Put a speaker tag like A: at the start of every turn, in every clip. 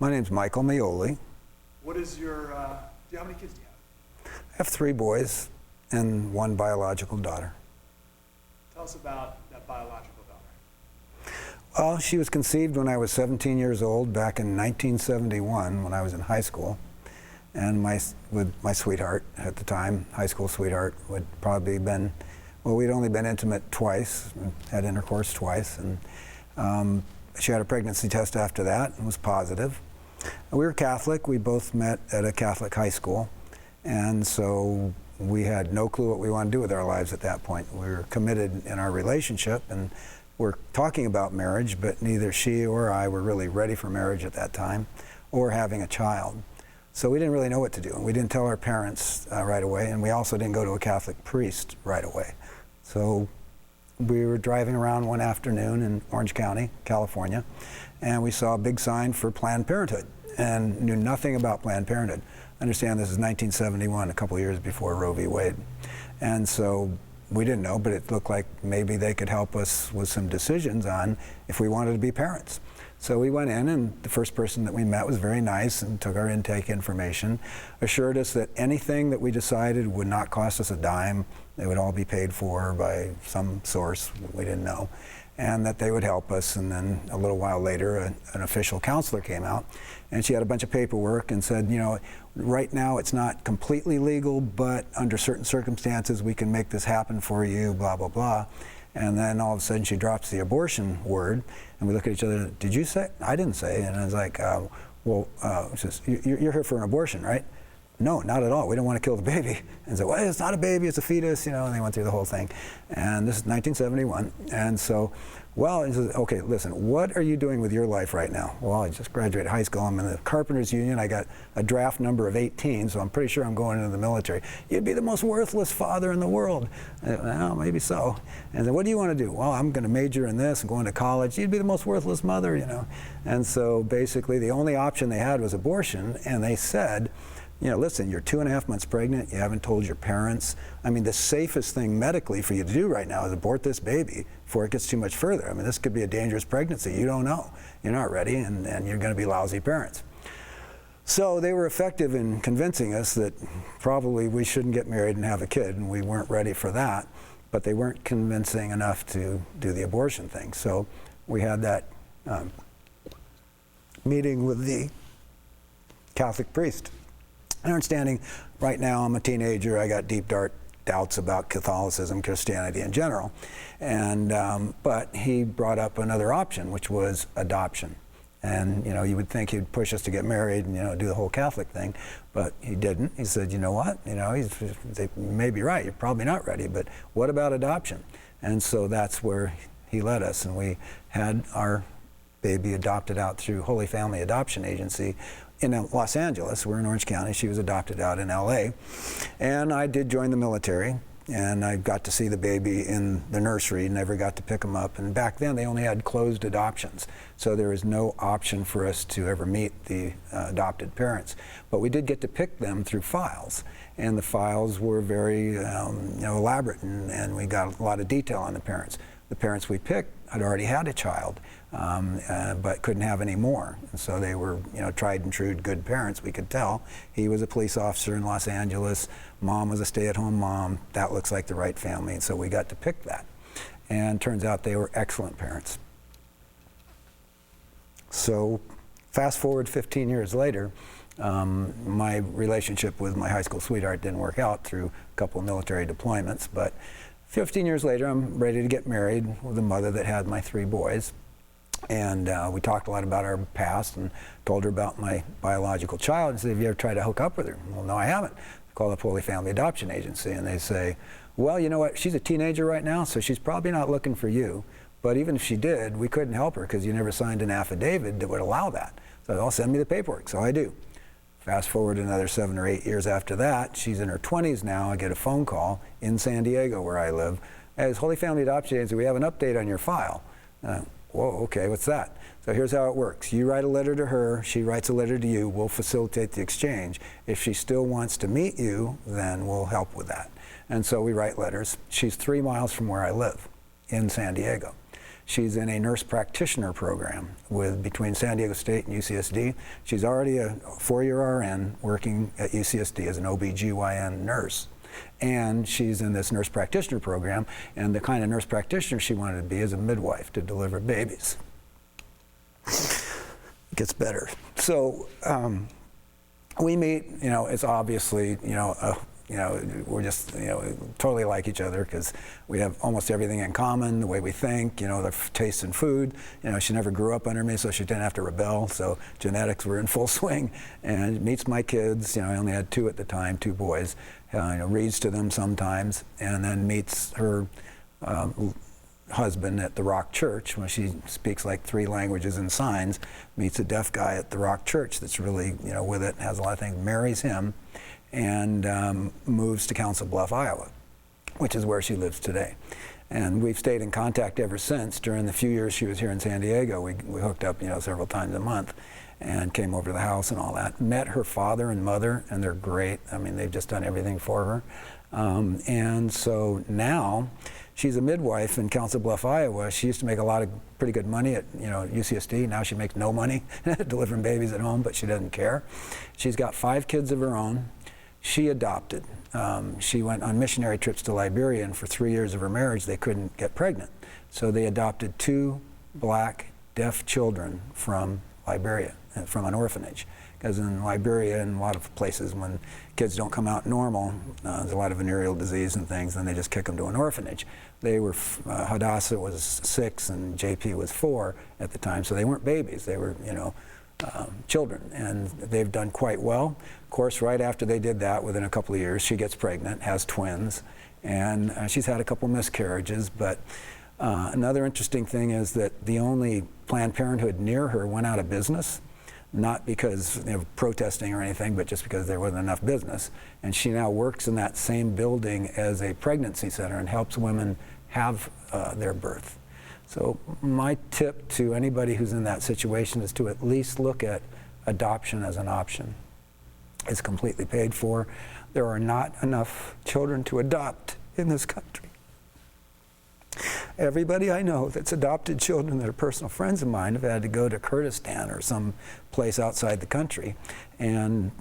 A: My name's Michael Maioli.
B: What is your, how many kids do you have?
A: I have 3 boys and 1 biological daughter.
B: Tell us about that biological daughter.
A: Well, she was conceived when I was 17 years old back in 1971 when I was in high school. And with my sweetheart at the time, high school sweetheart, would probably been, well, we'd only been intimate twice, had intercourse twice, and she had a pregnancy test after that and was positive. And we were Catholic. We both met at a Catholic high school, and so we had no clue what we wanted to do with our lives at that point. We were committed in our relationship, and we're talking about marriage, but neither she or I were really ready for marriage at that time or having a child. So we didn't really know what to do. We didn't tell our parents right away, and we also didn't go to a Catholic priest right away. So we were driving around one afternoon in Orange County, California, and we saw a big sign for Planned Parenthood and knew nothing about Planned Parenthood. I understand this is 1971, a couple years before Roe v. Wade. And so we didn't know, but it looked like maybe they could help us with some decisions on if we wanted to be parents. So we went in, and the first person that we met was very nice and took our intake information, assured us that anything that we decided would not cost us a dime. They would all be paid for by some source we didn't know, and that they would help us. And then a little while later, an official counselor came out, and she had a bunch of paperwork and said, you know, right now it's not completely legal, but under certain circumstances we can make this happen for you, blah, blah, blah. And then all of a sudden she drops the abortion word, and we look at each other, did you say? I didn't say. And I was like, she says, you're here for an abortion, right? No, not at all. We don't want to kill the baby. And so, well, it's not a baby, it's a fetus, you know, and they went through the whole thing. And this is 1971. And so, well, he says, okay, listen, what are you doing with your life right now? Well, I just graduated high school. I'm in the Carpenters Union. I got a draft number of 18, so I'm pretty sure I'm going into the military. You'd be the most worthless father in the world. Well, maybe so. And then, what do you want to do? Well, I'm going to major in this and going to college. You'd be the most worthless mother, you know. And so basically the only option they had was abortion, and they said, you know, listen, you're 2.5 months pregnant, you haven't told your parents. I mean, the safest thing medically for you to do right now is abort this baby before it gets too much further. I mean, this could be a dangerous pregnancy. You don't know. You're not ready, and you're going to be lousy parents. So they were effective in convincing us that probably we shouldn't get married and have a kid, and we weren't ready for that, but they weren't convincing enough to do the abortion thing. So we had that meeting with the Catholic priest. Understanding right now I'm a teenager, I got deep doubts about Catholicism, Christianity in general, and but he brought up another option, which was adoption. And you know, you would think he'd push us to get married and, you know, do the whole Catholic thing, but he didn't. He said, you know what, you know, you may be right, you're probably not ready, but what about adoption? And so that's where he led us, and we had our baby adopted out through Holy Family Adoption Agency in Los Angeles. We're in Orange County. She was adopted out in LA. And I did join the military, and I got to see the baby in the nursery, never got to pick him up. And back then they only had closed adoptions, so there was no option for us to ever meet the adopted parents. But we did get to pick them through files, and the files were very you know, elaborate, and we got a lot of detail on the parents. The parents we picked had already had a child, but couldn't have any more. And so they were, you know, tried and true good parents, we could tell. He was a police officer in Los Angeles. Mom was a stay-at-home mom. That looks like the right family, and so we got to pick that. And turns out they were excellent parents. So fast forward 15 years later, my relationship with my high school sweetheart didn't work out through a couple of military deployments, but 15 years later, I'm ready to get married with a mother that had my 3 boys. And we talked a lot about our past and told her about my biological child and said, have you ever tried to hook up with her? Well, no, I haven't. I called up Holy Family Adoption Agency, and they say, well, you know what, she's a teenager right now, so she's probably not looking for you. But even if she did, we couldn't help her because you never signed an affidavit that would allow that. So I'll send me the paperwork. So I do. Fast forward another 7 or 8 years after that, she's in her 20s now. I get a phone call in San Diego, where I live. As Holy Family Adoption Agency, we have an update on your file. Whoa, okay, what's that? So here's how it works. You write a letter to her, she writes a letter to you, we'll facilitate the exchange. If she still wants to meet you, then we'll help with that. And so we write letters. She's 3 miles from where I live in San Diego. She's in a nurse practitioner program between San Diego State and UCSD. She's already a 4-year RN working at UCSD as an OB/GYN nurse. And she's in this nurse practitioner program, and the kind of nurse practitioner she wanted to be is a midwife to deliver babies. It gets better. So we meet, it's obviously, we're just, totally like each other because we have almost everything in common, the way we think, the taste in food. She never grew up under me, so she didn't have to rebel, so genetics were in full swing. And meets my kids, I only had 2 at the time, 2 boys, reads to them sometimes, and then meets her husband at the Rock Church when she speaks like 3 languages and signs, meets a deaf guy at the Rock Church that's really, with it, has a lot of things, marries him, and moves to Council Bluffs, Iowa, which is where she lives today. And we've stayed in contact ever since. During the few years she was here in San Diego, we hooked up, several times a month and came over to the house and all that. Met her father and mother, and they're great. I mean, they've just done everything for her. And so now she's a midwife in Council Bluffs, Iowa. She used to make a lot of pretty good money at UCSD. Now she makes no money delivering babies at home, but she doesn't care. She's got 5 kids of her own. She adopted. She went on missionary trips to Liberia, and for 3 years of her marriage, they couldn't get pregnant. So they adopted 2 black, deaf children from Liberia, from an orphanage. Because in Liberia and a lot of places, when kids don't come out normal, there's a lot of venereal disease and things, and they just kick them to an orphanage. They were, Hadassah was 6 and JP was 4 at the time, so they weren't babies. They were, children, and they've done quite well. Of course, right after they did that, within a couple of years, she gets pregnant, has twins, and she's had a couple miscarriages. But another interesting thing is that the only Planned Parenthood near her went out of business, not because of protesting or anything, but just because there wasn't enough business. And she now works in that same building as a pregnancy center and helps women have their birth. So my tip to anybody who's in that situation is to at least look at adoption as an option. It's completely paid for. There are not enough children to adopt in this country. Everybody I know that's adopted children that are personal friends of mine have had to go to Kurdistan or some place outside the country. And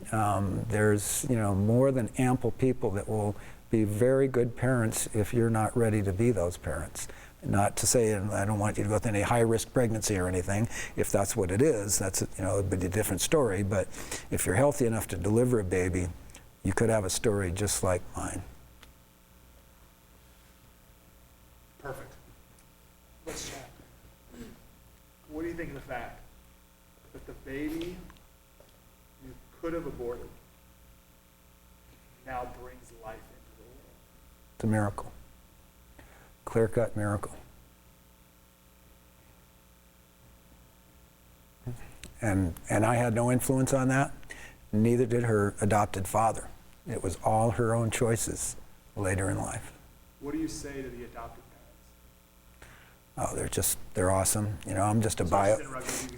A: there's more than ample people that will be very good parents if you're not ready to be those parents. Not to say, and I don't want you to go through any high-risk pregnancy or anything. If that's what it is, that's it'd be a different story. But if you're healthy enough to deliver a baby, you could have a story just like mine.
B: Perfect. Let's chat. What do you think of the fact that the baby you could have aborted now brings life into the world?
A: It's a miracle. Clear-cut miracle. And I had no influence on that. Neither did her adopted father. It was all her own choices later in life.
B: What do you say to the adopted parents?
A: Oh, they're awesome. I'm just a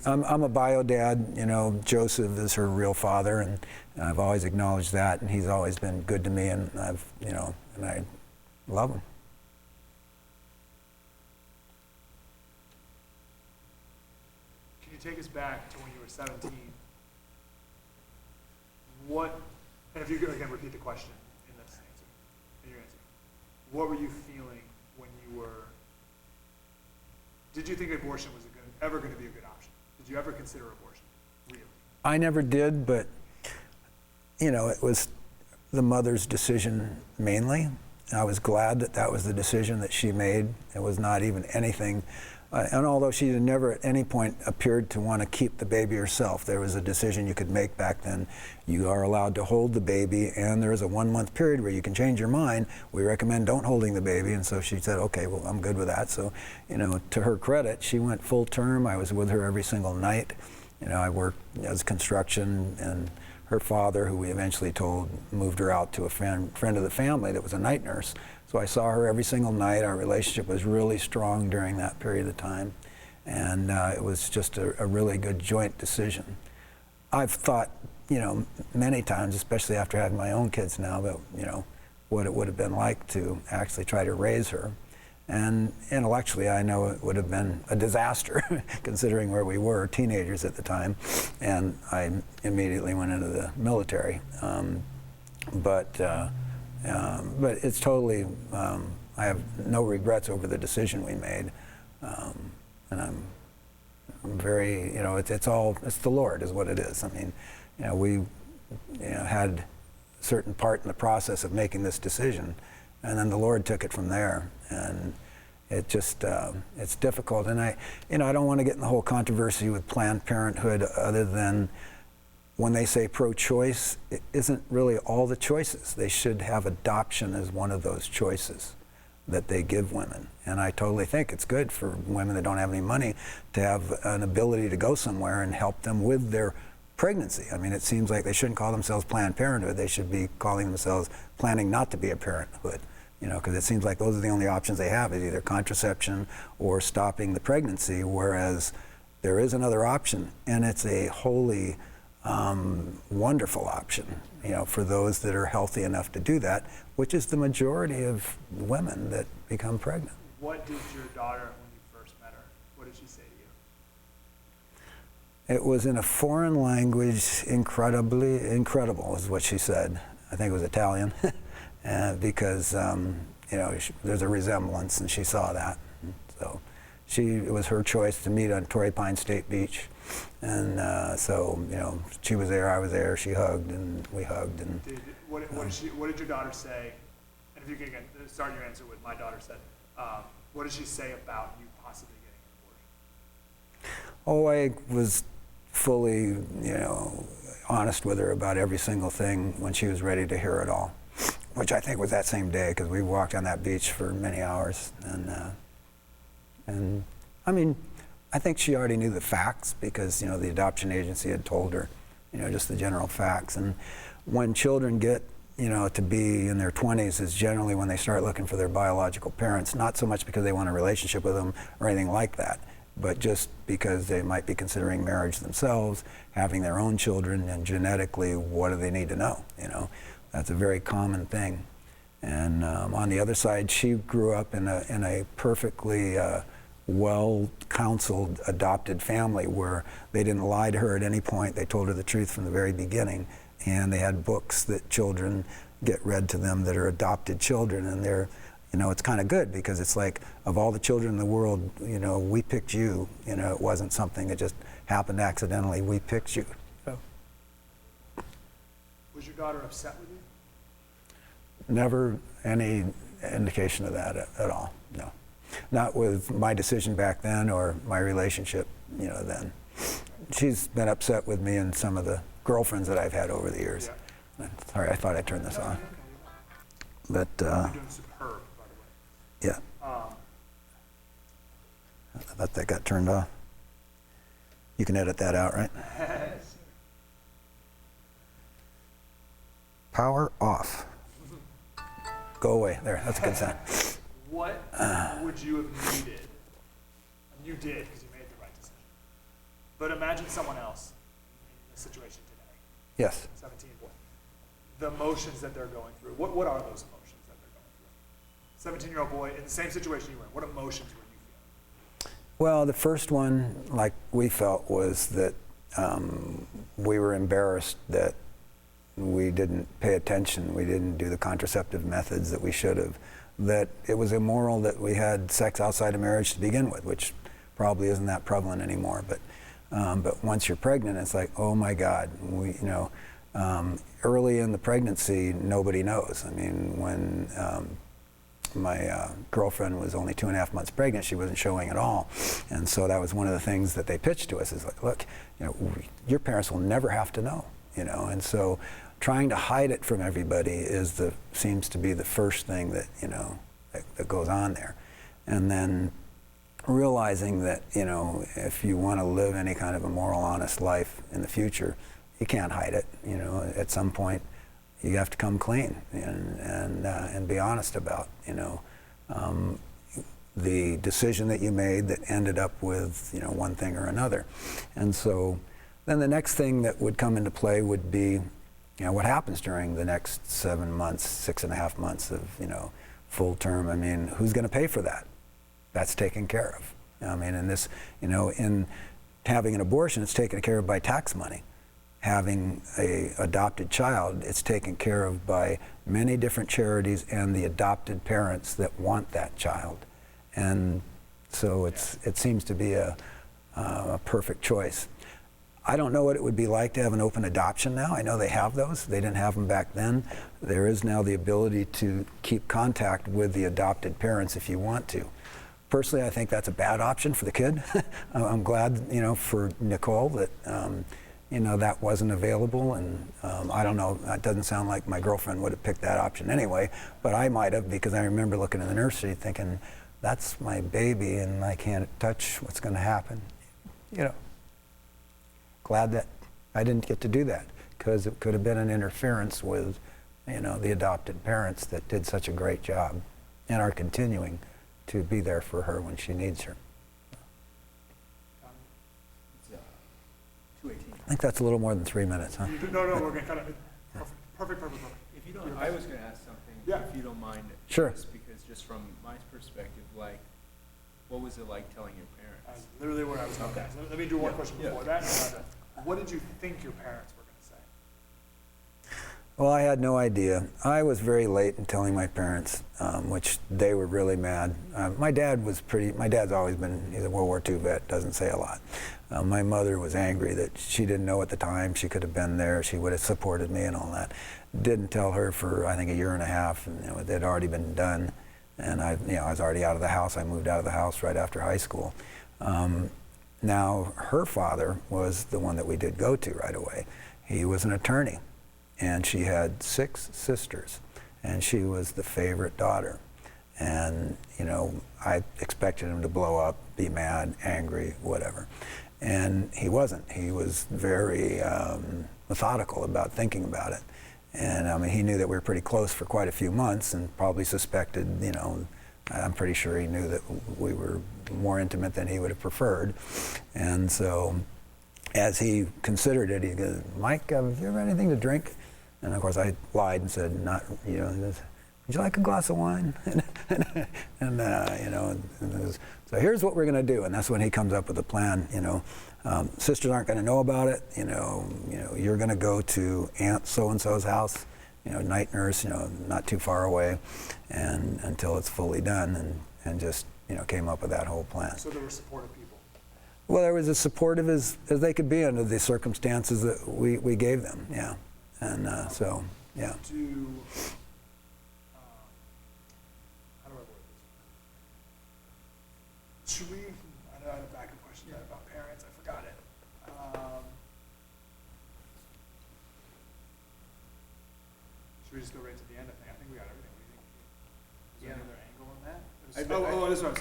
A: I'm a bio dad. Joseph is her real father, and I've always acknowledged that, and he's always been good to me, and and I love him.
B: Can you take us back to when you were 17? And if you could again repeat the question in this answer, in your answer, what were you feeling when you were? Did you think abortion was ever going to be a good option? Did you ever consider abortion, really?
A: I never did, but it was the mother's decision mainly. I was glad that was the decision that she made. It was not even anything. And although she never at any point appeared to want to keep the baby herself, there was a decision you could make back then. You are allowed to hold the baby, and there is a 1-month period where you can change your mind. We recommend don't holding the baby. And so she said, okay, well, I'm good with that. So, to her credit, she went full term. I was with her every single night. I worked as construction, and her father, who we eventually told, moved her out to a friend of the family that was a night nurse. So I saw her every single night. Our relationship was really strong during that period of time. And it was just a really good joint decision. I've thought, many times, especially after having my own kids now, about, what it would have been like to actually try to raise her. And intellectually, I know it would have been a disaster, considering where we were, teenagers at the time. And I immediately went into the military. But it's totally, I have no regrets over the decision we made. And I'm very, it's the Lord is what it is. I mean, we had a certain part in the process of making this decision, and then the Lord took it from there. And it just, it's difficult. And I don't want to get in the whole controversy with Planned Parenthood, other than when they say pro-choice, it isn't really all the choices. They should have adoption as one of those choices that they give women. And I totally think it's good for women that don't have any money to have an ability to go somewhere and help them with their pregnancy. I mean, it seems like they shouldn't call themselves Planned Parenthood. They should be calling themselves Planning Not to Be a Parenthood. Because it seems like those are the only options they have, is either contraception or stopping the pregnancy, whereas there is another option, and it's a wholly wonderful option, for those that are healthy enough to do that, which is the majority of women that become pregnant.
B: What did your daughter, when you first met her, what did she say to you?
A: It was in a foreign language, incredible is what she said. I think it was Italian. Because there's a resemblance, and she saw that. So it was her choice to meet on Torrey Pine State Beach, and so she was there, I was there. She hugged, and we hugged. And
B: what did your daughter say? And if you can again start your answer with, my daughter said, what did she say about you possibly getting an abortion?
A: Oh, I was fully honest with her about every single thing when she was ready to hear it all, which I think was that same day, because we walked on that beach for many hours. And I mean, I think she already knew the facts, because the adoption agency had told her, just the general facts. And when children get to be in their 20s is generally when they start looking for their biological parents, not so much because they want a relationship with them or anything like that, but just because they might be considering marriage themselves, having their own children, and genetically, what do they need to know? That's a very common thing. And on the other side, she grew up in a perfectly well-counseled adopted family where they didn't lie to her at any point. They told her the truth from the very beginning. And they had books that children get read to them that are adopted children. And they're, it's kind of good, because it's like, of all the children in the world, we picked you. It wasn't something that just happened accidentally. We picked you.
B: Was your daughter upset with you?
A: Never any indication of that at all, no. Not with my decision back then or my relationship, then. She's been upset with me and some of the girlfriends that I've had over the years. Yeah. Sorry, I thought I turned this on. But,
B: you're doing superb, by the way.
A: Yeah. I thought that got turned off. You can edit that out, right? Power off. Go away. There, that's a good sound.
B: What would you have needed? You did, because you made the right decision. But imagine someone else in the situation today.
A: Yes.
B: 17 boy. The emotions that they're going through. What are those emotions that they're going through? 17-year-old boy in the same situation you were in. What emotions were you feeling?
A: Well, the first one, like we felt, was that we were embarrassed that we didn't pay attention. We didn't do the contraceptive methods that we should have. That it was immoral that we had sex outside of marriage to begin with, which probably isn't that prevalent anymore. But once you're pregnant, it's like, oh my God, early in the pregnancy, nobody knows. I mean, when my girlfriend was only 2.5 months pregnant, she wasn't showing at all. And so that was one of the things that they pitched to us, is like, look, your parents will never have to know, and so trying to hide it from everybody seems to be the first thing that, that goes on there. And then realizing that, if you want to live any kind of a moral, honest life in the future, you can't hide it. At some point, you have to come clean and be honest about, the decision that you made that ended up with, one thing or another. And so then the next thing that would come into play would be, what happens during the next 7 months, 6.5 months of, full term. I mean, who's going to pay for that? that's taken care of. I mean, in this, in having an abortion, it's taken care of by tax money. Having a adopted child, it's taken care of by many different charities and the adopted parents that want that child. And so it seems to be a perfect choice. I don't know what it would be like to have an open adoption now. I know they have those. They didn't have them back then. There is now the ability to keep contact with the adopted parents if you want to. Personally, I think that's a bad option for the kid. I'm glad, for Nicole that, that wasn't available. And I don't know, it doesn't sound like my girlfriend would have picked that option anyway, but I might have, because I remember looking in the nursery thinking, that's my baby and I can't touch what's going to happen. Glad that I didn't get to do that, because it could have been an interference with, the adopted parents that did such a great job and are continuing to be there for her when she needs her.
C: It's 2:18.
A: I think that's a little more than 3 minutes, huh?
B: No, we're going to kind of, perfect.
C: If you don't, I was going to ask something,
B: Yeah.
C: if you don't mind.
A: Sure.
C: Because just from my perspective, what was it like telling your parents?
B: That's literally what I was going to ask. Let me do one question before that. What did you think your parents were going to say?
A: Well, I had no idea. I was very late in telling my parents, which they were really mad. My dad's always been, he's a World War II vet, doesn't say a lot. My mother was angry that she didn't know at the time. She could have been there. She would have supported me and all that. Didn't tell her for, I think, a year and a half, and it had already been done. And I was already out of the house. I moved out of the house right after high school. Now, her father was the one that we did go to right away. He was an attorney, and she had 6 sisters, and she was the favorite daughter. And, I expected him to blow up, be mad, angry, whatever. And he wasn't. He was very methodical about thinking about it. And he knew that we were pretty close for quite a few months, and probably suspected, I'm pretty sure he knew that we were more intimate than he would have preferred. And so as he considered it, he goes, Mike, have you ever had anything to drink? And of course I lied and said, not, he goes, would you like a glass of wine? And so here's what we're going to do. And that's when he comes up with a plan. Sisters aren't going to know about it. You're going to go to Aunt so-and-so's house, night nurse, not too far away, and until it's fully done, and just, came up with that whole plan.
B: So there were supportive people.
A: Well, there was as supportive as they could be under the circumstances that we gave them, yeah. And so, yeah.
B: How do I word this? Should we, I know I had a backup question about parents, I forgot it. Should we just go right to the end? I think we got everything. What do you think? Is there any other angle on that? This is what I was saying.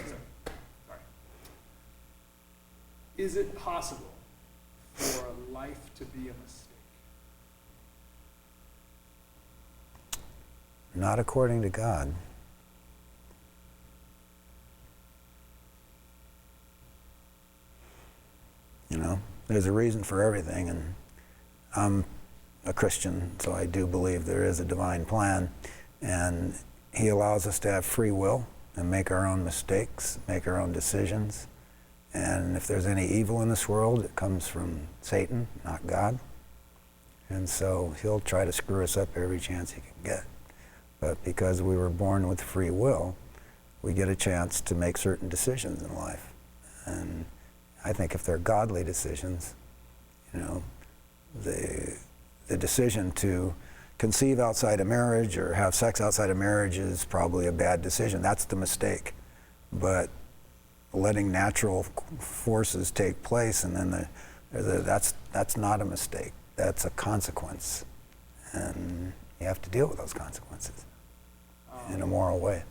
B: Sorry. Is it possible for a life to be a mistake?
A: Not according to God. There's a reason for everything, and I'm a Christian, so I do believe there is a divine plan, and He allows us to have free will and make our own mistakes, make our own decisions. And if there's any evil in this world, it comes from Satan, not God. And so he'll try to screw us up every chance he can get. But because we were born with free will, we get a chance to make certain decisions in life. And I think if they're godly decisions, the decision to conceive outside of marriage or have sex outside of marriage is probably a bad decision. That's the mistake. But letting natural forces take place, and then that's not a mistake. That's a consequence. And you have to deal with those consequences in a moral way.